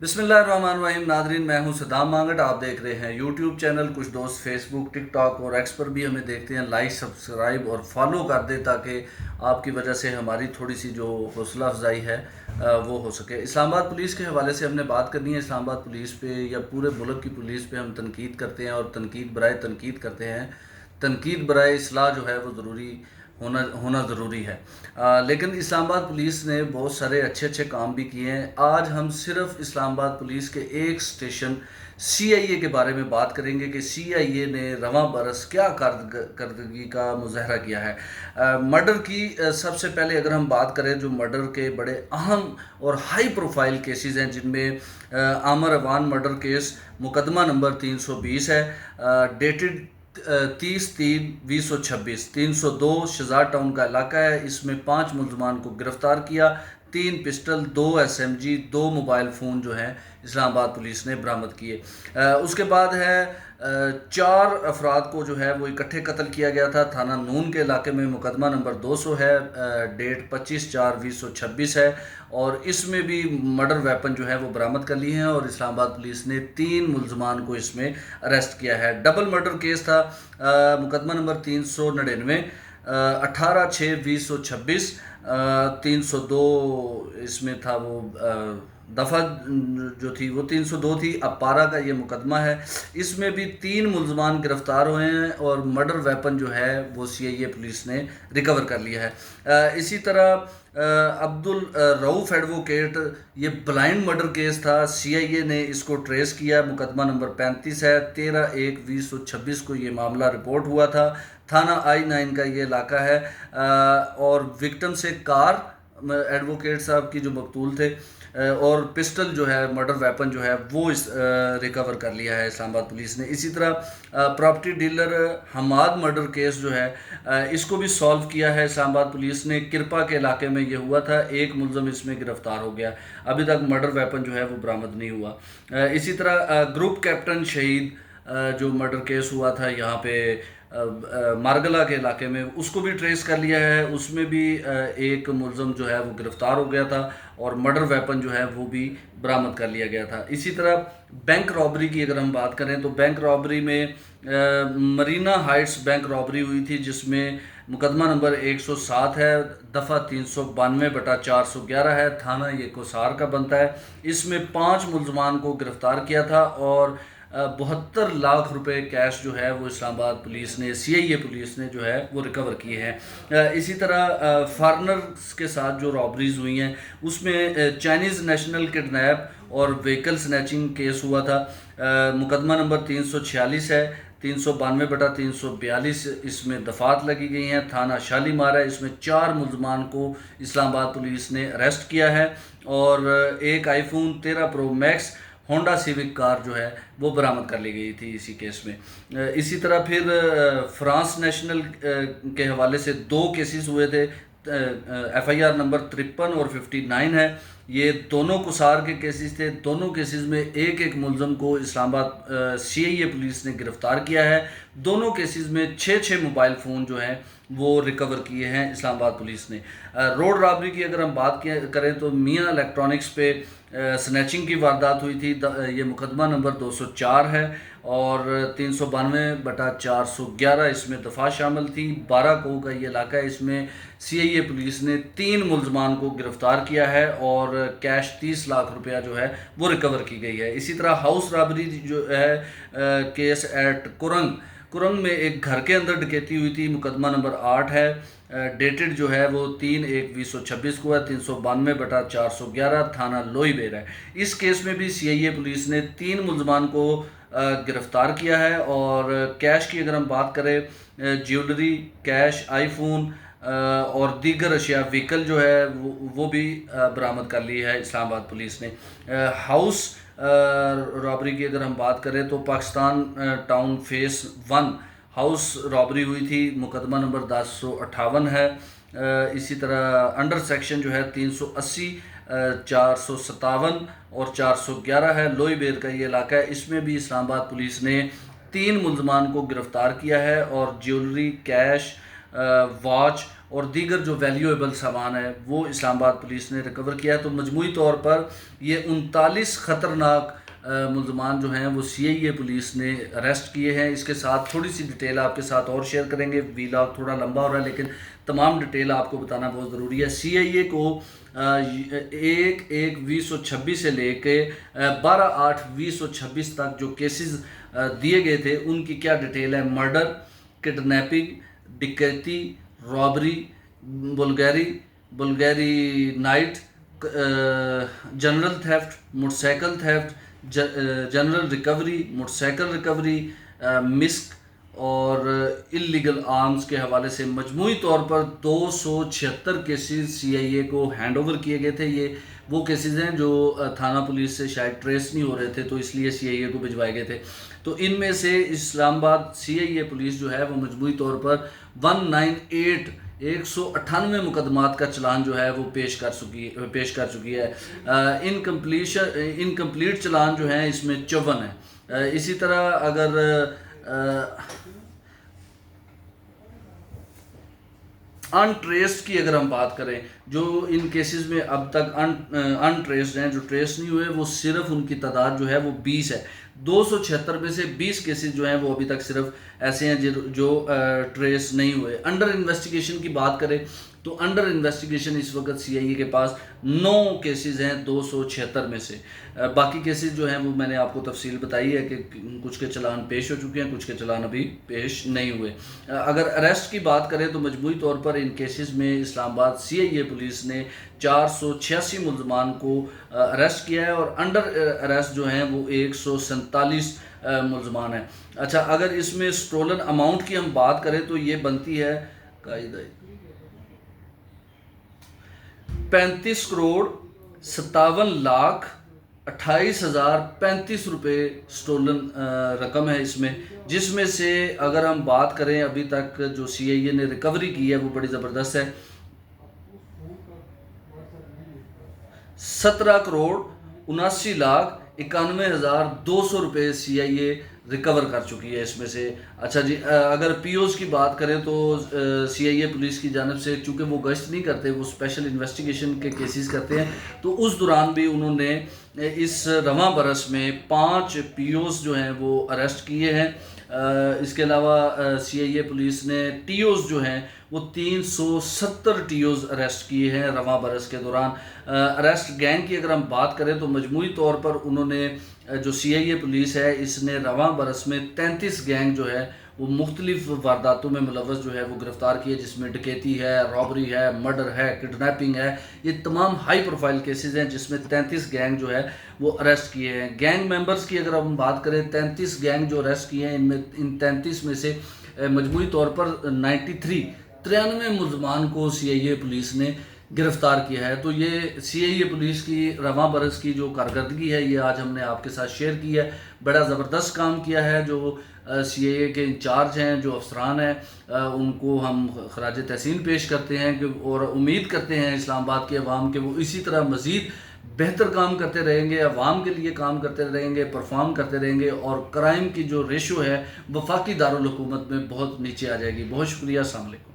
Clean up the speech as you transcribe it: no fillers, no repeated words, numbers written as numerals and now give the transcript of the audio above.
بسم اللہ الرحمن الرحیم ناظرین، میں ہوں صدام مانگٹ. آپ دیکھ رہے ہیں یوٹیوب چینل. کچھ دوست فیس بک، ٹک ٹاک اور ایکس پر بھی ہمیں دیکھتے ہیں. لائک، سبسکرائب اور فالو کر دیں تاکہ آپ کی وجہ سے ہماری تھوڑی سی جو حوصلہ افزائی ہے وہ ہو سکے. اسلام آباد پولیس کے حوالے سے ہم نے بات کرنی ہے. اسلام آباد پولیس پہ یا پورے ملک کی پولیس پہ ہم تنقید کرتے ہیں اور تنقید برائے تنقید کرتے ہیں. تنقید برائے اصلاح جو ہے وہ ضروری ہونا ضروری ہے. لیکن اسلام آباد پولیس نے بہت سارے اچھے اچھے کام بھی کیے ہیں. آج ہم صرف اسلام آباد پولیس کے ایک اسٹیشن سی آئی اے کے بارے میں بات کریں گے کہ سی آئی اے نے رواں برس کیا کارکردگی کا مظاہرہ کیا ہے. مرڈر کی سب سے پہلے اگر ہم بات کریں، جو مرڈر کے بڑے اہم اور ہائی پروفائل کیسز ہیں، جن میں عامر اوان مرڈر کیس مقدمہ نمبر 320 ہے، ڈیٹڈ 30/3/2026، 302 شہزاد ٹاؤن کا علاقہ ہے. اس میں 5 ملزمان کو گرفتار کیا. 3 پسٹل، 2 SMG، 2 موبائل فون جو ہیں اسلام آباد پولیس نے برآمد کیے. اس کے بعد ہے 4 افراد کو جو ہے وہ اکٹھے قتل کیا گیا تھا. تھانہ نون کے علاقے میں مقدمہ نمبر 200 ہے، ڈیٹ 25/4/2026 ہے، اور اس میں بھی مرڈر ویپن جو ہے وہ برآمد کر لی ہیں اور اسلام آباد پولیس نے 3 ملزمان کو اس میں اریسٹ کیا ہے. ڈبل مرڈر کیس تھا، مقدمہ نمبر 399، 18/6/2026، 302 اس میں تھا. وہ دفعہ جو تھی وہ 302 تھی. اپارہ کا یہ مقدمہ ہے. اس میں بھی 3 ملزمان گرفتار ہوئے ہیں اور مرڈر ویپن جو ہے وہ سی آئی اے پولیس نے ریکور کر لیا ہے. اسی طرح عبد الرؤوف ایڈوکیٹ، یہ بلائنڈ مرڈر کیس تھا. سی آئی اے نے اس کو ٹریس کیا. مقدمہ نمبر 35 ہے، 13/1/2026 کو یہ معاملہ رپورٹ ہوا تھا. تھانہ I-9 کا یہ علاقہ ہے، اور وکٹم سے کار ایڈوکیٹ صاحب کی جو مقتول تھے، اور پسٹل جو ہے مرڈر ویپن جو ہے وہ ریکور کر لیا ہے اسلام آباد پولیس نے. اسی طرح property dealer Hammad murder case جو ہے اس کو بھی سالو کیا ہے اسلام آباد پولیس نے. کرپا کے علاقے میں یہ ہوا تھا. 1 ملزم اس میں گرفتار ہو گیا. ابھی تک مرڈر ویپن جو ہے وہ برآمد نہیں ہوا. اسی طرح گروپ کیپٹن شہید جو مرڈر کیس ہوا تھا یہاں پہ مارگلا کے علاقے میں، اس کو بھی ٹریس کر لیا ہے. اس میں بھی 1 ملزم جو ہے وہ گرفتار ہو گیا تھا اور مرڈر ویپن جو ہے وہ بھی برآمد کر لیا گیا تھا. اسی طرح بینک رابری کی اگر ہم بات کریں تو بینک رابری میں مرینا ہائٹس بینک رابری ہوئی تھی، جس میں مقدمہ نمبر 107 ہے، دفعہ 392/411 ہے. تھانہ یہ کوسار کا بنتا ہے. اس میں 5 ملزمان کو گرفتار کیا تھا اور 72 لاکھ روپے کیش جو ہے وہ اسلام آباد پولیس نے، سی آئی اے پولیس نے جو ہے وہ ریکور کیے ہیں. اسی طرح فارنرز کے ساتھ جو رابریز ہوئی ہیں اس میں چائنیز نیشنل کڈنیپ اور وہیکل سنیچنگ کیس ہوا تھا. مقدمہ نمبر 346 ہے، 392/342 اس میں دفعات لگی گئی ہیں. تھانہ شالیمار ہے. اس میں 4 ملزمان کو اسلام آباد پولیس نے اریسٹ کیا ہے اور 1 آئی فون 13 پرو میکس ہونڈا سیوک کار جو ہے وہ برآمد کر لی گئی تھی اسی کیس میں. اسی طرح پھر فرانس نیشنل کے حوالے سے 2 کیسز ہوئے تھے. FIR نمبر 53 اور 59 ہے. یہ دونوں کسار کے کیسز تھے. دونوں کیسز میں 1 ملزم کو اسلام آباد سی آئی اے پولیس نے گرفتار کیا ہے. دونوں کیسز میں 6 موبائل فون جو ہیں وہ ریکور کیے ہیں اسلام آباد پولیس نے. روڈ رابری کی اگر ہم بات کریں تو میاں الیکٹرانکس پہ سنیچنگ کی واردات ہوئی تھی. یہ مقدمہ نمبر 204 ہے اور 392/411 اس میں دفعہ شامل تھی. 12 کو کا یہ علاقہ ہے. اس میں سی آئی اے پولیس نے 3 ملزمان کو گرفتار کیا ہے اور کیش 30 لاکھ روپیہ جو ہے وہ ریکور کی گئی ہے. اسی طرح ہاؤس رابری جو ہے کیس ایٹ کرنگ میں ایک گھر کے اندر ڈکیتی ہوئی تھی. مقدمہ نمبر 8 ہے، ڈیٹڈ جو ہے وہ 3/1/2026 کو ہے، 392/411، تھانہ لوئی بیر ہے. اس کیس میں بھی سی آئی اے پولیس نے 3 ملزمان کو گرفتار کیا ہے اور کیش کی اگر ہم بات کریں، جیولری، کیش، آئی فون اور دیگر اشیاء، وہیکل جو ہے وہ بھی برآمد کر لی ہے اسلام آباد پولیس نے. ہاؤس رابری کی اگر ہم بات کریں تو Pakistan town phase 1 house robbery ہوئی تھی. مقدمہ نمبر 1058 ہے. اسی طرح انڈر سیکشن جو ہے 380، 457 اور 411 ہے. لوئی بیر کا یہ علاقہ ہے. اس میں بھی اسلام آباد پولیس نے 3 ملزمان کو گرفتار کیا ہے اور جیولری، کیش، واچ اور دیگر جو ویلیویبل سامان ہے وہ اسلام آباد پولیس نے ریکور کیا ہے۔ تو مجموعی طور پر یہ 39 خطرناک ملزمان جو ہیں وہ سی آئی اے پولیس نے اریسٹ کیے ہیں۔ اس کے ساتھ تھوڑی سی ڈیٹیل آپ کے ساتھ اور شیئر کریں گے، ویلاگ تھوڑا لمبا ہو رہا ہے لیکن تمام ڈیٹیل آپ کو بتانا بہت ضروری ہے۔ سی آئی اے کو 1/1/2026 سے لے کے 12/8/2026 تک جو کیسز دیے گئے تھے ان کی کیا ڈیٹیل ہے: مرڈر، کڈنیپنگ، ڈکیتی، robbery, burglary night, general theft, motorcycle theft, general recovery, motorcycle recovery, misc اور اللیگل آرمز کے حوالے سے مجموعی طور پر 276 کیسز سی آئی اے کو ہینڈ اوور کیے گئے تھے۔ یہ وہ کیسز ہیں جو تھانہ پولیس سے شاید ٹریس نہیں ہو رہے تھے تو اس لیے سی آئی اے کو بھجوائے گئے تھے۔ تو ان میں سے اسلام آباد سی آئی اے پولیس جو ہے وہ مجموعی طور پر 198 مقدمات کا چلان جو ہے وہ پیش کر چکی ہے۔ انکمپلیٹ چلان جو ہیں اس میں 54 ہیں۔ اسی طرح اگر ان ٹریسڈ کی اگر ہم بات کریں، جو ان کیسز میں اب تک ان ٹریسڈ ہیں، جو ٹریس نہیں ہوئے، وہ صرف ان کی تعداد جو ہے وہ 20 ہے۔ 276 میں سے 20 کیسز جو ہیں وہ ابھی تک صرف ایسے ہیں جو ٹریس نہیں ہوئے۔ انڈر انویسٹیگیشن کی بات کریں تو انڈر انویسٹیگیشن اس وقت سی آئی اے کے پاس 9 کیسز ہیں 276 میں سے۔ باقی کیسز جو ہیں وہ میں نے آپ کو تفصیل بتائی ہے کہ کچھ کے چلان پیش ہو چکے ہیں، کچھ کے چلان ابھی پیش نہیں ہوئے۔ اگر اریسٹ کی بات کریں تو مجموعی طور پر ان کیسز میں اسلام آباد سی آئی اے پولیس نے 486 ملزمان کو اریسٹ کیا ہے اور انڈر اریسٹ جو ہیں وہ 147 ملزمان ہیں۔ اچھا، اگر اس میں سٹولن اماؤنٹ کی ہم بات کریں تو یہ بنتی ہے 35,57,28,035 روپے سٹولن رقم ہے اس میں، جس میں سے اگر ہم بات کریں ابھی تک جو سی آئی اے نے ریکوری کی ہے وہ بڑی زبردست ہے۔ 17,79,91,200 روپے سی آئی اے ریکور کر چکی ہے اس میں سے۔ اچھا جی، اگر پی اوز کی بات کریں تو سی آئی اے پولیس کی جانب سے چونکہ وہ گشت نہیں کرتے، وہ اسپیشل انویسٹیگیشن کے کیسز کرتے ہیں، تو اس دوران بھی انہوں نے اس رواں برس میں 5 پی اوز جو ہیں وہ اریسٹ کیے ہیں۔ اس کے علاوہ سی آئی اے پولیس نے ٹی اوز جو ہیں وہ 370 ٹی اوز اریسٹ کیے ہیں رواں برس کے دوران۔ اریسٹ گینگ کی اگر ہم بات کریں تو مجموعی طور پر انہوں نے جو سی آئی اے پولیس ہے اس نے رواں برس میں 33 گینگ جو ہے وہ مختلف وارداتوں میں ملوث جو ہے وہ گرفتار کیے، جس میں ڈکیتی ہے، رابری ہے، مرڈر ہے، کڈنیپنگ ہے۔ یہ تمام ہائی پروفائل کیسز ہیں جس میں 33 گینگ جو ہے وہ اریسٹ کیے ہیں۔ گینگ ممبرز کی اگر ہم بات کریں، 33 گینگ جو اریسٹ کیے ہیں ان 33 میں سے مجموعی طور پر 93 ملزمان کو سی آئی اے پولیس نے گرفتار کیا ہے۔ تو یہ سی آئی اے پولیس کی رواں برس کی جو کارکردگی ہے یہ آج ہم نے آپ کے ساتھ شیئر کی ہے۔ بڑا زبردست کام کیا ہے جو سی آئی اے کے انچارج ہیں، جو افسران ہیں، ان کو ہم خراج تحسین پیش کرتے ہیں اور امید کرتے ہیں اسلام آباد کے عوام کے وہ اسی طرح مزید بہتر کام کرتے رہیں گے، عوام کے لیے کام کرتے رہیں گے، پرفارم کرتے رہیں گے اور کرائم کی جو ریشو ہے وفاقی دارالحکومت میں بہت نیچے آ جائے گی۔ بہت شکریہ، السلام علیکم۔